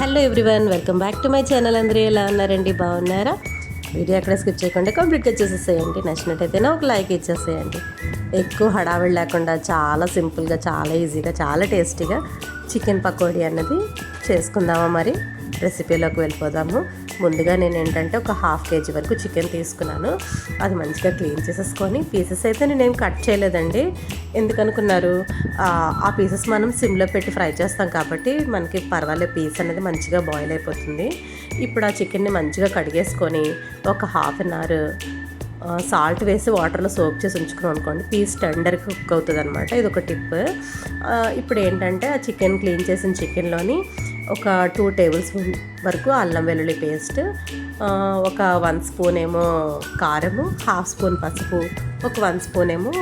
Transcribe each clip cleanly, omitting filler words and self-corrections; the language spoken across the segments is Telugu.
Hello everyone, welcome back to my channel. అందరూ ఎలా ఉన్నారండి? బాగున్నారా? వీడియో ఎక్కడ స్కిప్ చేయకుండా కంప్లీట్గా చేసేసేయండి. నచ్చినట్టయితేనే ఒక లైక్ ఇచ్చేసేయండి. ఎక్కువ హడావిడి లేకుండా చాలా సింపుల్గా, చాలా ఈజీగా, చాలా టేస్టీగా చికెన్ పకోడీ అన్నది చేసుకుందామా? మరి రెసిపీలోకి వెళ్ళిపోదాము. ముందుగా నేను ఏంటంటే ఒక ½ kg వరకు చికెన్ తీసుకున్నాను. అది మంచిగా క్లీన్ చేసేసుకొని, పీసెస్ అయితే నేనేం కట్ చేయలేదండి. ఎందుకనుకున్నారు, ఆ పీసెస్ మనం సిమ్లో పెట్టి ఫ్రై చేస్తాం కాబట్టి మనకి పర్వాలేదు, పీస్ అనేది మంచిగా బాయిల్ అయిపోతుంది. ఇప్పుడు ఆ చికెన్ని మంచిగా కడిగేసుకొని ఒక ½ అవర్ సాల్ట్ వేసి వాటర్లో సోక్ చేసి ఉంచుకున్నాం అనుకోండి, పీస్ టెండర్గా కుక్ అవుతుంది అనమాట. ఇది ఒక టిప్. ఇప్పుడు ఏంటంటే ఆ చికెన్ క్లీన్ చేసిన చికెన్లోని ఒక 2 టేబుల్ స్పూన్ వరకు అల్లం వెల్లుల్లి పేస్ట్, ఒక 1 స్పూన్ ఏమో కారము, ½ స్పూన్ పసుపు, ఒక 1 స్పూన్ ఏమో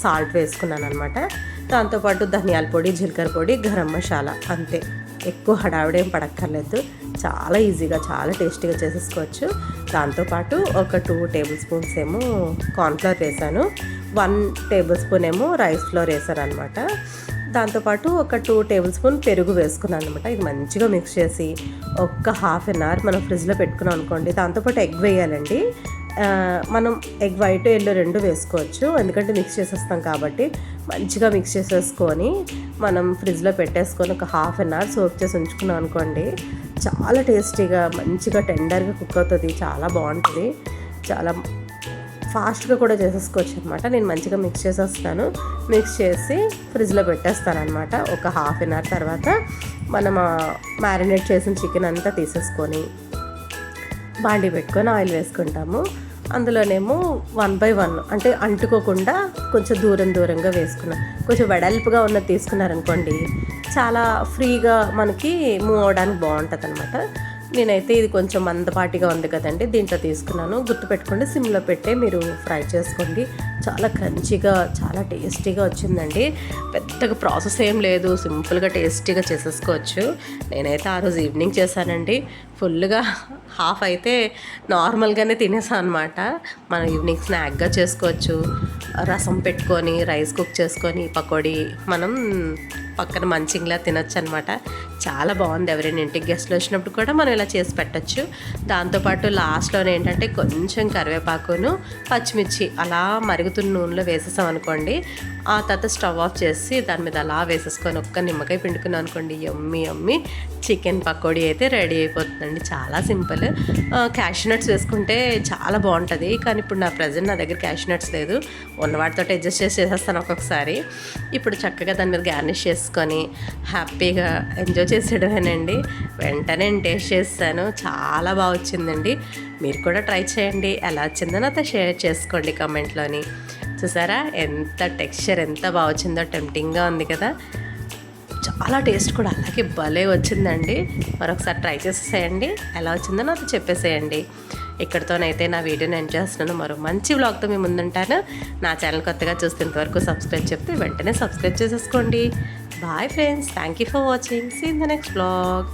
సాల్ట్ వేసుకున్నాను అనమాట. దాంతోపాటు ధనియాల పొడి, జీలకర్ర పొడి, గరం మసాలా, అంతే. ఎక్కువ హడావిడేం పడక్కర్లేదు. చాలా ఈజీగా, చాలా టేస్టీగా చేసేసుకోవచ్చు. దాంతోపాటు ఒక 2 టేబుల్ స్పూన్స్ ఏమో కార్న్ఫ్లవర్ వేసాను, 1 టేబుల్ స్పూన్ ఏమో రైస్ ఫ్లోర్ వేసాను అనమాట. దాంతోపాటు ఒక 2 టేబుల్ స్పూన్ పెరుగు వేసుకున్నాను అనమాట. ఇది మంచిగా మిక్స్ చేసి ఒక ½ అవర్ మనం ఫ్రిడ్జ్లో పెట్టుకున్నాం అనుకోండి. దాంతోపాటు ఎగ్ వేయాలండి. మనం ఎగ్ వైట్, ఎల్లో 2 వేసుకోవచ్చు, ఎందుకంటే మిక్స్ చేసేస్తాం కాబట్టి. మంచిగా మిక్స్ చేసేసుకొని మనం ఫ్రిడ్జ్లో పెట్టేసుకొని ఒక ½ అవర్ సోక్ చేసి ఉంచుకున్నాం అనుకోండి, చాలా టేస్టీగా మంచిగా టెండర్గా కుక్ అవుతుంది. చాలా బాగుంటుంది. చాలా ఫాస్ట్గా కూడా చేసేసుకోవచ్చు అనమాట. నేను మంచిగా మిక్స్ చేసేస్తాను. మిక్స్ చేసి ఫ్రిడ్జ్లో పెట్టేస్తాను అనమాట. ఒక ½ అవర్ తర్వాత మనం మ్యారినేట్ చేసిన చికెన్ అంతా తీసేసుకొని బాండీ పెట్టుకొని ఆయిల్ వేసుకుంటాము. అందులోనేమో 1 by 1 అంటే అంటుకోకుండా కొంచెం దూరంగా వేసుకున్నాం. కొంచెం వెడల్పుగా ఉన్నది తీసుకున్నారనుకోండి, చాలా ఫ్రీగా మనకి మూవ్ అవడానికి బాగుంటుంది అనమాట. నేనైతే ఇది కొంచెం మందపాటిగా ఉంది కదండి, దీంట్లో తీసుకున్నాను. గుర్తుపెట్టుకోండి, సిమ్లో పెట్టే మీరు ఫ్రై చేసుకోండి. చాలా క్రంచీగా, చాలా టేస్టీగా వచ్చిందండి. పెద్దగా ప్రాసెస్ ఏం లేదు, సింపుల్గా టేస్టీగా చేసేసుకోవచ్చు. నేనైతే ఆ రోజు ఈవినింగ్ చేశానండి. ఫుల్గా ½ అయితే నార్మల్గానే తినేసాను అనమాట. మనం ఈవినింగ్ స్నాక్గా చేసుకోవచ్చు. రసం పెట్టుకొని, రైస్ కుక్ చేసుకొని పకోడీ మనం పక్కన మంచింగ్లా తినొచ్చు అనమాట. చాలా బాగుంది. ఎవరైనా ఇంటికి గెస్ట్లు వచ్చినప్పుడు కూడా మనం ఇలా చేసి పెట్టచ్చు. దాంతోపాటు లాస్ట్లోనే ఏంటంటే కొంచెం కరివేపాకును, పచ్చిమిర్చి అలా మరుగుతున్న నూనెలో వేసేసాం అనుకోండి. ఆ తర్వాత స్టవ్ ఆఫ్ చేసి దాని మీద అలా వేసేసుకొని ఒక్క నిమ్మకాయ పిండుకున్నాం అనుకోండి, యమ్మీ చికెన్ పకోడీ అయితే రెడీ అయిపోతుందండి. చాలా సింపుల్. క్యాష్యూ నట్స్ వేసుకుంటే చాలా బాగుంటుంది, కానీ ఇప్పుడు నా దగ్గర క్యాష్యూ నట్స్ లేదు. ఉన్న వాటితో అడ్జస్ట్ చేసేస్తాను ఒక్కొక్కసారి. ఇప్పుడు చక్కగా దాని మీద గార్నిష్ చేసుకొని హ్యాపీగా ఎంజాయ్ చేసేయడమేనండి. వెంటనే నేను టేస్ట్ చేస్తాను, చాలా బాగా వచ్చిందండి. మీరు కూడా ట్రై చేయండి. ఎలా వచ్చిందో నాతో షేర్ చేసుకోండి కమెంట్లోని. చూసారా ఎంత టెక్స్చర్, ఎంత బాగా వచ్చిందో. టెంప్టింగ్గా ఉంది కదా. చాలా టేస్ట్ కూడా అలాగే భలే వచ్చిందండి. మరొకసారి ట్రై చేసేసేయండి. ఎలా వచ్చిందో నాతో చెప్పేసేయండి. ఇక్కడితోనైతే నా వీడియోని ఎండ్ చేస్తున్నాను. మరో మంచి వ్లాగ్తో మీ ముందుంటాను. నా ఛానల్ కొత్తగా చూస్తున్నంతవరకు సబ్స్క్రైబ్ చెప్తే వెంటనే సబ్స్క్రైబ్ చేసేసుకోండి. Bye friends, thank you for watching. See in the next vlog.